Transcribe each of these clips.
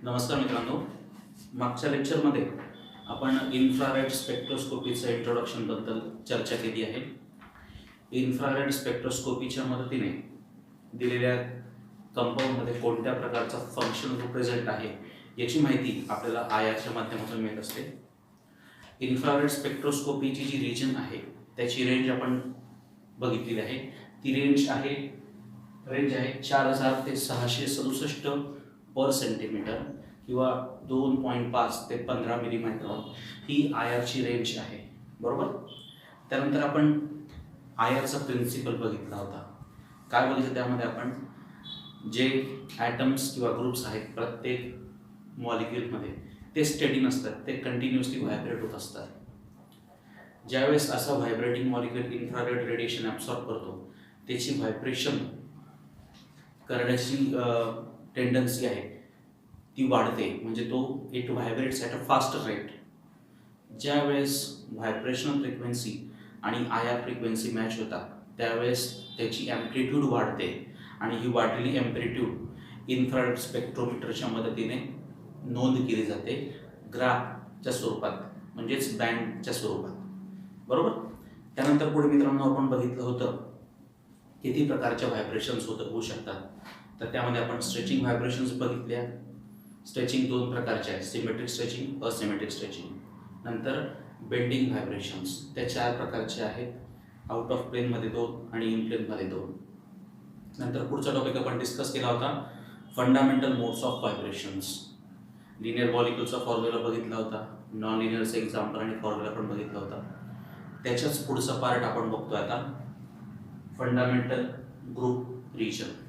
नमस्कार मित्रांनो, मागच्या लेक्चरमध्ये आपण इन्फ्रारेड स्पेक्ट्रोस्कोपीचं इंट्रोडक्शनबद्दल चर्चा केली आहे. इन्फ्रारेड स्पेक्ट्रोस्कोपीच्या मदतीने दिलेल्या कंपाऊंडमध्ये कोणत्या प्रकारचा फंक्शन ग्रुप प्रेझेंट आहे याची माहिती आपल्याला आयआरच्या माध्यमातून मिळत असते. इन्फ्रारेड स्पेक्ट्रोस्कोपीची जी रिजन आहे त्याची रेंज आपण बघितलेली आहे. ती रेंज आहे 4000 ते 667 पर सेंटीमीटर किंवा 2.5 ते 15 मिलीमायक्रॉन ही आयआरची रेंज आहे, बरोबर. त्यानंतर आपण आयआरचा प्रिन्सिपल बघितला होता. काय बघितलं त्यामध्ये आपण जे ॲटम्स किंवा ग्रुप्स आहेत प्रत्येक मॉलिक्युलमध्ये ते स्टेडी नसतात, ते कंटिन्युअसली व्हायब्रेट होत असतात. ज्यावेळेस असा vibrating molecule infrared radiation absorb करतो त्याची व्हायब्रेशन करण्याची टेंडन्सी आहे ती वाढते, म्हणजे तो it vibrates at a fast rate. ज्यावेळेस व्हायब्रेशनल फ्रिक्वेन्सी आणि आयआर फ्रिक्वेन्सी मॅच होतात त्यावेळेस त्याची ॲम्प्लिट्यूड वाढते आणि ही वाढलेली ॲम्प्लिट्यूड इन्फ्रारेड स्पेक्ट्रोमीटरच्या मदतीने नोंद केली जाते ग्राफच्या स्वरूपात, म्हणजेच बँडच्या स्वरूपात, बरोबर. त्यानंतर पुढे मित्रांनो आपण बघितलं होतं किती प्रकारच्या व्हायब्रेशन्स होऊ शकतात. तर त्यामध्ये आपण स्ट्रेचिंग व्हायब्रेशन्स बघितल्या. स्ट्रेचिंग दोन प्रकारचे आहेत, सिमेट्रिक स्ट्रेचिंग, असिमेट्रिक स्ट्रेचिंग. नंतर बेंडिंग व्हायब्रेशन्स त्या 4 प्रकारचे आहेत, आउट ऑफ प्लेनमध्ये 2 आणि इन प्लेनमध्ये 2. नंतर पुढचा टॉपिक आपण डिस्कस केला होता fundamental modes of vibrations. Linear मॉलिक्युलचा फॉर्म्युला बघितला होता, नॉन लिनियरचं एक्झाम्पल आणि फॉर्म्युला पण बघितला होता. त्याच्याच पुढचा पार्ट आपण बघतोय आता, फंडामेंटल ग्रुप रिजन.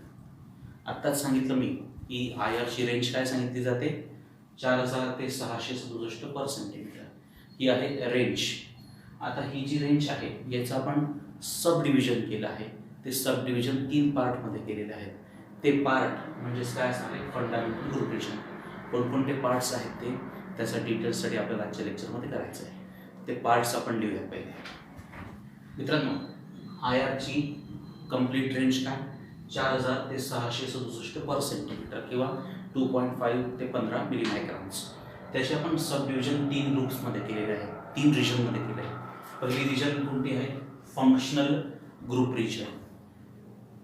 आत्ताच सांगितलं मी की आयआरची रेंज काय सांगितली जाते, 4000 ते 667 पर सेंटीमीटर ही आहे रेंज. आता ही जी रेंज आहे याचं आपण सब डिव्हिजन केलं आहे. ते सब डिव्हिजन 3 पार्टमध्ये केलेले आहेत. ते पार्ट म्हणजेच काय असणार आहे, फंडामेंटल ग्रुप रिजन. कोणकोणते पार्ट्स आहेत ते त्याचा डिटेल्ससाठी आपल्याला आजच्या लेक्चरमध्ये करायचं आहे. ते पार्ट्स आपण लिहूया पहिले. मित्रांनो, आयआरची कंप्लीट रेंज काय, 4000 ते 667 पर सेंटीमीटर किंवा 2.5 ते 15 मिलीमायक्रॉन्स. त्याचे आपण सब डिव्हिजन 3 ग्रुप्समध्ये केलेले आहे, 3 रिजनमध्ये केले आहे. पहिली रिजन कोणती आहे, फंक्शनल ग्रुप रिजन.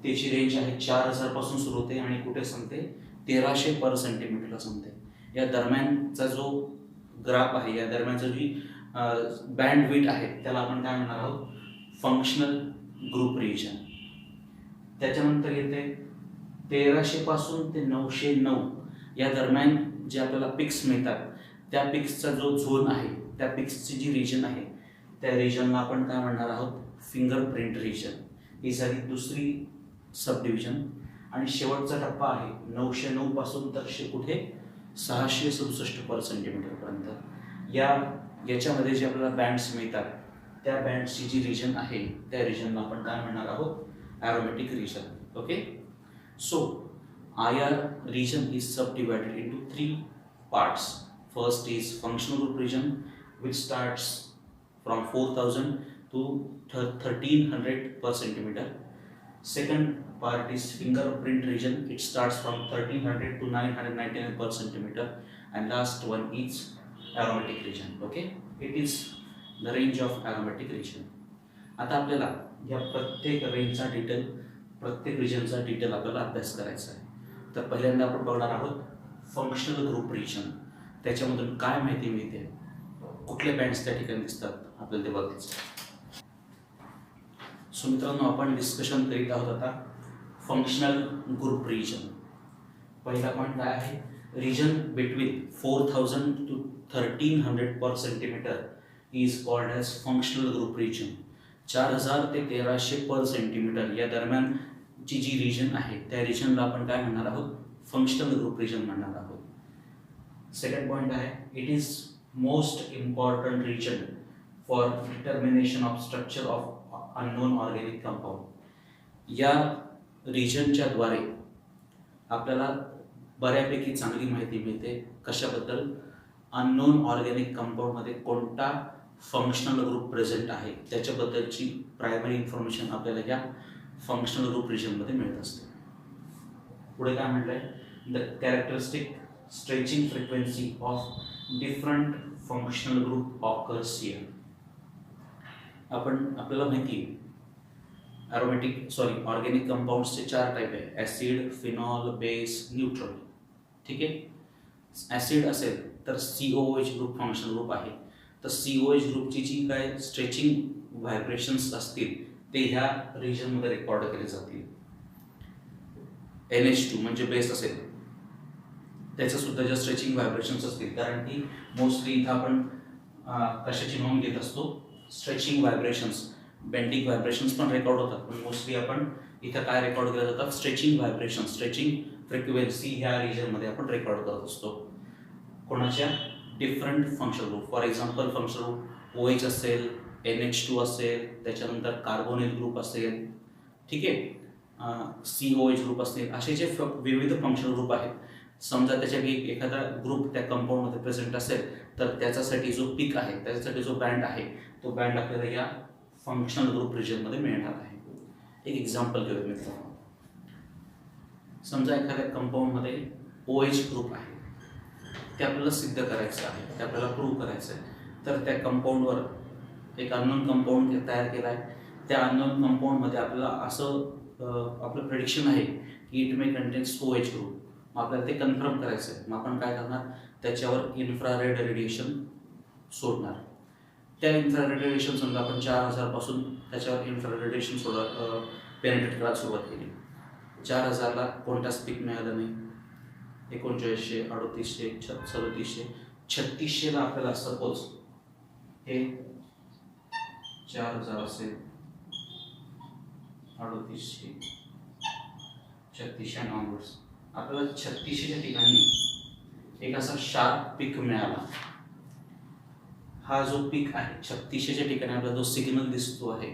त्याची रेंज आहे 4000 पासून सुरू होते आणि कुठे संपते, 1300 पर सेंटीमीटरला संपते. या दरम्यानचा जो ग्राफ आहे, या दरम्यानचा जी बँड विड्थ आहे त्याला आपण काय म्हणणार आहोत, फंक्शनल ग्रुप रिजन. त्याच्यानंतर येते 1300 पासून ते 909 या दरम्यान जे आपल्याला पिक्स मिळतात त्या पिक्सचा जो झोन आहे, त्या पिक्सची जी रिजन आहे त्या रिजनला आपण काय म्हणणार आहोत, फिंगरप्रिंट रिजन. ही झाली दुसरी सब डिव्हिजन. आणि शेवटचा टप्पा आहे 909 पासून तर कुठे 667 पर सेंटीमीटरपर्यंत. याच्यामध्ये जे आपल्याला बँड्स मिळतात त्या बँड्सची जी रिजन आहे त्या रिजनला आपण काय म्हणणार आहोत, aromatic region. Okay, so IR region is subdivided into 3 parts. First is functional group region, which starts from 4000 to 1300 per centimeter. Second part is fingerprint region. It starts from 1300 to 999 per centimeter, and last one is aromatic region. Okay, it is the range of aromatic region. आता आपल्याला या प्रत्येक रेंजचा detail, प्रत्येक रिजनचा detail आपल्याला अभ्यास करायचा आहे. तर पहिल्यांदा आपण बघणार आहोत फंक्शनल ग्रुप रिजन. त्याच्यामधून काय माहिती मिळते, कुठले बँड्स त्या ठिकाणी दिसतात, आपल्याला ते बघायचं. सो मित्रांनो, आपण डिस्कशन करीत आहोत आता फंक्शनल ग्रुप रिजन. पहिला पॉईंट काय आहे, region between 4000 to 1300 per centimetre is called as functional group region. 4000 ते 1300 पर सेंटीमीटर या दरम्यानची जी रिजन आहे त्या रिजनला आपण काय म्हणणार आहोत, फंक्शनल ग्रुप रिजन म्हणणार आहोत. सेकंड पॉईंट आहे, it is most important region for determination of structure of unknown organic compound. या रिजनच्या द्वारे आपल्याला बऱ्यापैकी चांगली माहिती मिळते. कशाबद्दल, अननोन ऑर्गॅनिक कंपाऊंडमध्ये कोणता फंक्शनल ग्रुप प्रेझेंट आहे त्याच्याबद्दलची प्रायमरी इन्फॉर्मेशन आपल्याला या फंक्शनल ग्रुप रिजनमध्ये मिळत असते. पुढे काय म्हटलंय, the characteristic stretching frequency of different functional group occurs here. आपल्याला माहिती आहे ऑर्गेनिक कंपाऊंड्सचे 4 टाईप आहे, ॲसिड, फिनॉल, बेस, न्यूट्रल. ठीक आहे. ॲसिड असेल तर COOH ग्रुप फंक्शनल ग्रुप आहे. तर COOH ग्रुपची जी काय स्ट्रेचिंग व्हायब्रेशन्स असतील ते ह्या रिजनमध्ये रेकॉर्ड केले जातील. NH2 म्हणजे बेस असेल त्याचं सुद्धा ज्या स्ट्रेचिंग व्हायब्रेशन्स असतील, कारण की मोस्टली इथं आपण कशाची नोंद घेत असतो, स्ट्रेचिंग व्हायब्रेशन्स. बेंडिंग व्हायब्रेशन्स पण रेकॉर्ड होतात, पण मोस्टली आपण इथं काय रेकॉर्ड केलं जातात, स्ट्रेचिंग व्हायब्रेशन, स्ट्रेचिंग फ्रिक्वेन्सी ह्या रिजनमध्ये आपण रेकॉर्ड करत असतो. कोणाच्या different functional group, for example functional group OH असेल, NH2 असेल, त्याच्यानंतर कार्बोनिल ग्रुप असेल, ठीक आहे, COH ग्रुप असतील, असे जे विविध फंक्शनल ग्रुप आहेत. समजा त्याच्यापैकी एखादा ग्रुप त्या कंपाऊंडमध्ये प्रेझेंट असेल तर त्याच्यासाठी जो पीक आहे, त्याच्यासाठी जो बँड आहे, तो बँड आपल्याला या फंक्शनल ग्रुप रिजनमध्ये मिळणार आहे. एक एक्झाम्पल घेऊया मित्रांनो. समजा एखाद्या कंपाऊंडमध्ये OH ग्रुप आहे, ते आपल्याला सिद्ध करायचं आहे, ते आपल्याला प्रूव्ह करायचं आहे. तर त्या कंपाऊंडवर एक अननोन कंपाऊंड तयार केला आहे. त्या अननोन कंपाऊंडमध्ये आपल्याला असं आपलं प्रेडिक्शन आहे की it may contains OH group. मग आपल्याला ते कन्फर्म करायचं आहे. मग आपण काय करणार, त्याच्यावर इन्फ्रारेड रेडिएशन सोडणार. त्या इन्फ्रारेड रेडिएशन समजा आपण 4000 पासून त्याच्यावर इन्फ्रारेड रेडिएशन पेनिट्रेट करायला सुरुवात केली. 4000ला कोणताच पीक मिळालं नाही. 3900, 3800, 3700, 3600ला आपल्याला सपोज हे 4000 असेल, 3800, 3600 ऑनवर्ड्स आपल्याला 3600च्या ठिकाणी एक असा शार्प पीक मिळाला. हा जो पीक आहे 3600च्या ठिकाणी आपल्याला जो सिग्नल दिसतो आहे,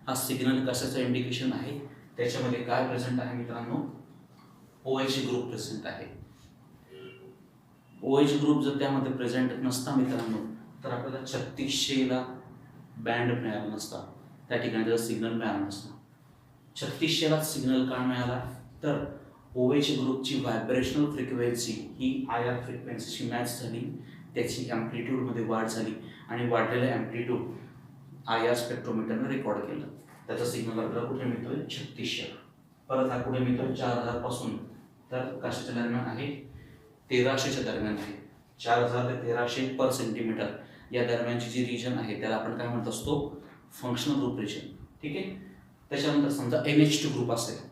हा सिग्नल कशाचं इंडिकेशन आहे, त्याच्यामध्ये काय प्रेझेंट आहे मित्रांनो, OH ग्रुप प्रेझेंट आहे. OH ग्रुप जर त्यामध्ये प्रेझेंट नसता मित्रांनो तर आपल्याला 3600ला बँड मिळाला नसता, त्या ठिकाणी त्याचा सिग्नल मिळाला नसता. 3600ला सिग्नल का मिळाला, तर OH ग्रुपची व्हायब्रेशनल फ्रिक्वेन्सी ही IR फ्रिक्वेन्सीशी मॅच झाली, त्याची ॲम्प्लिट्यूडमध्ये वाढ झाली आणि वाढलेलं ॲम्प्लिट्यूड IR स्पेक्ट्रोमीटरने रेकॉर्ड केलं. त्याचा सिग्नल आपल्याला कुठे मिळतोय, 3600. परत हा कुठे मिळतोय, 4000 पासून, तर कशाच्या दरम्यान आहे, 1300च्या दरम्यान आहे. 4000 ते 1300 पर सेंटीमीटर या दरम्यानची जी रिजन आहे त्याला आपण काय म्हणत असतो, फंक्शनल ग्रुप रिजन. ठीक आहे. त्याच्यानंतर समजा NH2 ग्रुप असेल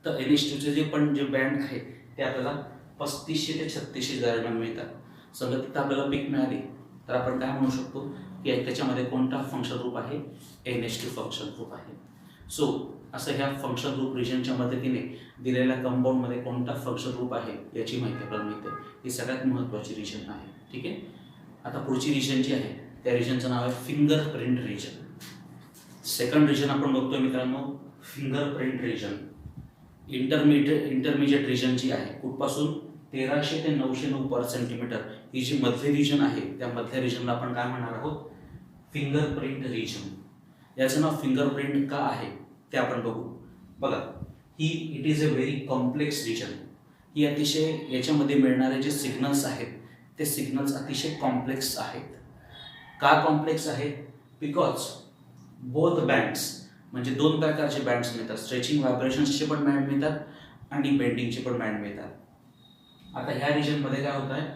तर NH2चे जे बँड आहे ते आपल्याला 3500 ते 3600 दरम्यान मिळतात. समजा तिथं आपल्याला पीक मिळाली तर आपण काय म्हणू शकतो की त्याच्यामध्ये कोणता फंक्शनल ग्रुप आहे, NH2 फंक्शनल ग्रुप आहे. सो असं ह्या फंक्शनल ग्रुप रिजनच्या मदतीने दिलेल्या कंपाऊंडमध्ये कोणता फंक्शनल ग्रुप आहे याची माहिती आपल्याला मिळते. ही सगळ्यात महत्त्वाची रिजन आहे. ठीक आहे. आता पुढची रिजन जी आहे त्या रिजनचं नाव आहे फिंगरप्रिंट रिजन. सेकंड रिजन आपण बघतोय मित्रांनो, फिंगरप्रिंट रिजन. इंटरमिजिएट रिजन जी आहे कुठपासून 1300 ते 909 पर सेंटीमीटर ही जी मधली रिजन आहे त्या मधल्या रिजनला आपण काय म्हणणार आहोत, फिंगरप्रिंट रिजन. याचं नाव फिंगरप्रिंट का आहे ते आपण बघू. बघा, it is a very complex region. ही अतिशय याच्यामध्ये मिळणारे जे सिग्नल्स आहेत ते सिग्नल्स अतिशय कॉम्प्लेक्स आहेत. का कॉम्प्लेक्स आहेत, बिकॉज बोथ बँड्स म्हणजे 2 प्रकारचे बँड्स मिळतात, स्ट्रेचिंग व्हायब्रेशन्सचे पण बँड मिळतात आणि बेंडिंगचे पण बँड मिळतात. आता ह्या रिजनमध्ये काय होत आहे,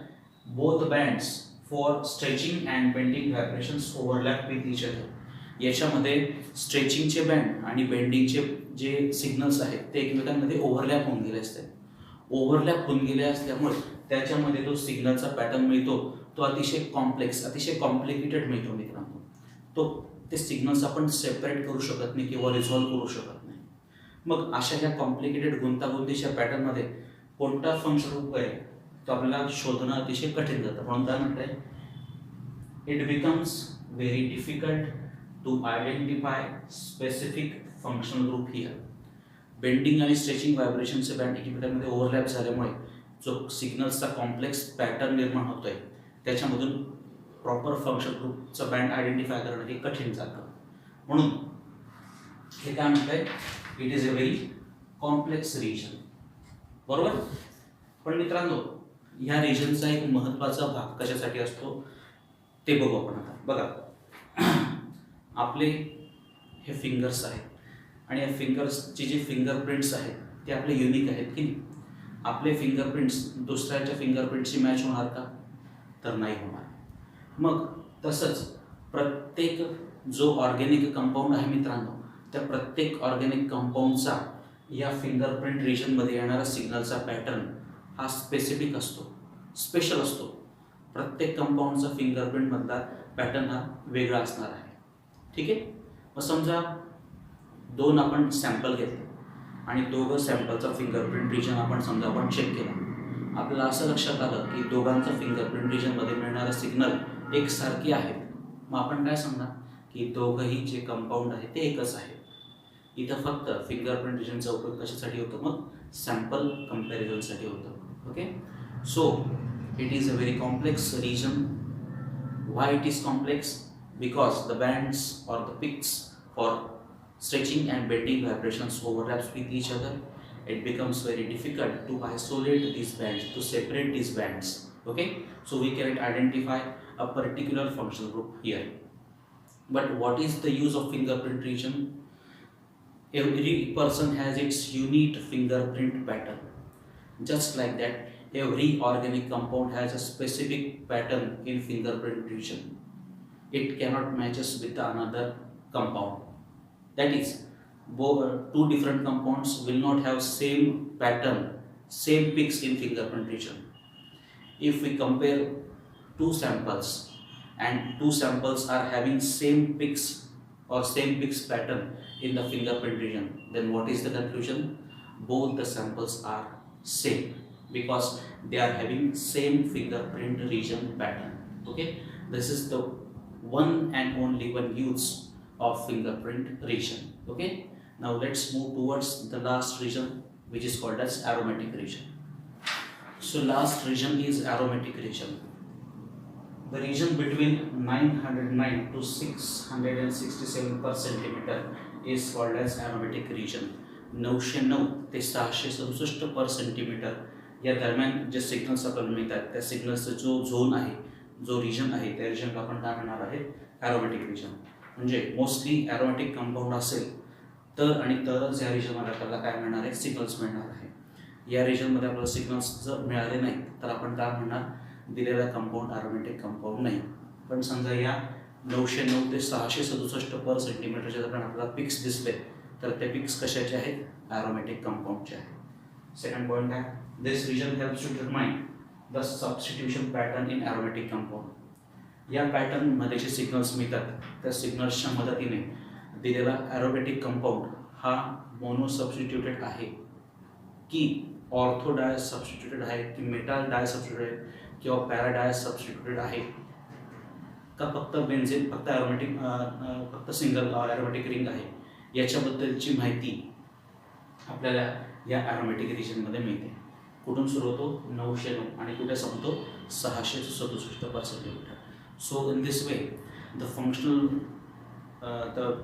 both bands for stretching and bending vibrations overlap with each other. याच्यामध्ये स्ट्रेचिंगचे बँड आणि बेंडिंगचे जे सिग्नल्स आहेत ते एकमेकांमध्ये ओव्हरलॅप होऊन गेले असते. ओव्हरलॅप होऊन गेले असल्यामुळे त्याच्यामध्ये जो सिग्नलचा पॅटर्न मिळतो तो अतिशय कॉम्प्लेक्स, अतिशय कॉम्प्लिकेटेड मिळतो मित्रांनो. ते सिग्नल्स आपण सेपरेट करू शकत नाही किंवा रिझॉल्व्ह करू शकत नाही. मग अशा ह्या कॉम्प्लिकेटेड गुंतागुंतीच्या पॅटर्नमध्ये कोणता फंक्शन ग्रुप आहे तो आपल्याला शोधणं अतिशय कठीण जातं. म्हणून काय म्हणताय, it becomes very difficult to identify specific functional group here. Bending आणि स्ट्रेचिंग व्हायब्रेशनचे बँड एकमेकांमध्ये ओव्हरलॅप झाल्यामुळे जो सिग्नल्सचा कॉम्प्लेक्स पॅटर्न निर्माण होतोय त्याच्यामधून प्रॉपर फंक्शनल ग्रुपचा बँड आयडेंटिफाय करणं हे कठीण जातं. म्हणून हे काय म्हणताय, it is a very complex region. बरोबर. पण मित्रांनो ह्या रिजनचा एक महत्त्वाचा भाग कशासाठी असतो ते बघू आपण आता. बघा आपले हे फिंगर्स आहेत आणि या फिंगर्सचे जे फिंगरप्रिंट्स आहेत ते आपले युनिक आहेत की नाही. आपले फिंगरप्रिंट्स दुसऱ्याच्या फिंगरप्रिंटशी मॅच होणार का? तर नाही होणार. मग तसंच प्रत्येक जो ऑर्गॅनिक कंपाऊंड आहे मित्रांनो, त्या प्रत्येक ऑर्गॅनिक कंपाऊंडचा या फिंगरप्रिंट रिजनमध्ये येणारा सिग्नलचा पॅटर्न हा स्पेसिफिक असतो, स्पेशल असतो. प्रत्येक कंपाऊंडचा फिंगरप्रिंटमधला पॅटर्न हा वेगळा असणार आहे. ठीक आहे. मग समजा दोन आपण सॅम्पल घेतले आणि दोघं सॅम्पलचा फिंगरप्रिंट रिजन आपण चेक केला. आपल्याला असं लक्षात आलं की दोघांचा फिंगरप्रिंट रिजनमध्ये मिळणारा सिग्नल एकसारखी आहेत. मग आपण काय सांगणार की दोघंही जे कंपाऊंड आहे ते एकच आहे. इथं फक्त फिंगरप्रिंट रिजनचा उपयोग कशासाठी होतो? मग सॅम्पल कंपॅरिझनसाठी होतो. Okay. So it is a very complex region. Why it is complex? Because the bands or the peaks for stretching and bending vibrations overlaps with each other. It becomes very difficult to isolate these bands, to separate these bands. Okay, so we cannot identify a particular functional group here. But what is the use of fingerprint region? Every person has its unique fingerprint pattern. Just like that, every organic compound has a specific pattern in fingerprint region. It cannot matches with another compound. That is, two different compounds will not have same pattern, same peaks in fingerprint region. If we compare two samples and two samples are having same peaks or same peaks pattern in the fingerprint region, then what is the conclusion? Both the samples are same because they are having same fingerprint region pattern. Okay, this is the one and only one use of fingerprint region. Okay, now let's move towards the last region, which is called as aromatic region. So last region is aromatic region. The region between 909 to 667 per centimeter is called as aromatic region. 909 ते 667 पर centimetre या दरम्यान जे signals आपल्याला मिळतात त्या सिग्नल्सचा जो zone आहे, जो रिजन आहे, त्या रिजनला आपण काय म्हणणार आहे? Aromatic region. म्हणजे मोस्टली ॲरोमॅटिक कंपाऊंड असेल तर आणि तरच या रिजनमध्ये आपल्याला काय मिळणार आहे? सिग्नल्स मिळणार आहे. या रिजनमध्ये आपल्याला सिग्नल्स जर मिळाले नाही तर आपण काय म्हणणार? दिलेला कंपाऊंड ॲरोमॅटिक कंपाऊंड नाही. पण समजा या 909 ते 667 पर सेंटीमीटरच्या दरम्यान आपल्याला पिक्स दिसले तर ते पिक्स कशाचे आहेत? ॲरोमॅटिक कंपाऊंडचे आहेत. सेकंड पॉईंट काय? This region helps to determine the substitution pattern in aromatic compound. या पॅटर्नमध्ये जे सिग्नल्स मिळतात त्या सिग्नल्सच्या मदतीने दिलेला ॲरोमॅटिक कंपाऊंड हा मोनो सबस्टिट्यूटेड आहे की ऑर्थो डाय सबस्टिट्यूटेड आहे की मेटाल डाय सबस्टिट्यूटेड किंवा पॅराडाय सबस्टिट्यूटेड आहे का फक्त बेन्झीन, फक्त ॲरोमॅटिक, फक्त सिंगल ॲरोमॅटिक रिंग आहे, याच्याबद्दलची माहिती आपल्याला या ॲरोमॅटिक रिजनमध्ये मिळते. कुठून सुरू होतो? 909 आणि कुठे संपतो? 667 पर centimetre. So in this way, the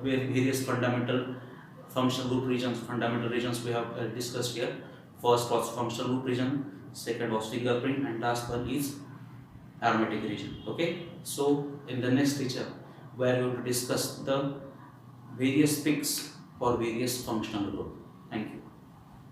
various fundamental functional group regions, fundamental regions we have discussed here. First was functional group region, second was fingerprint, and last one is aromatic region. Okay, so in the next lecture we are going to discuss the various peaks for various functional group. Thank you.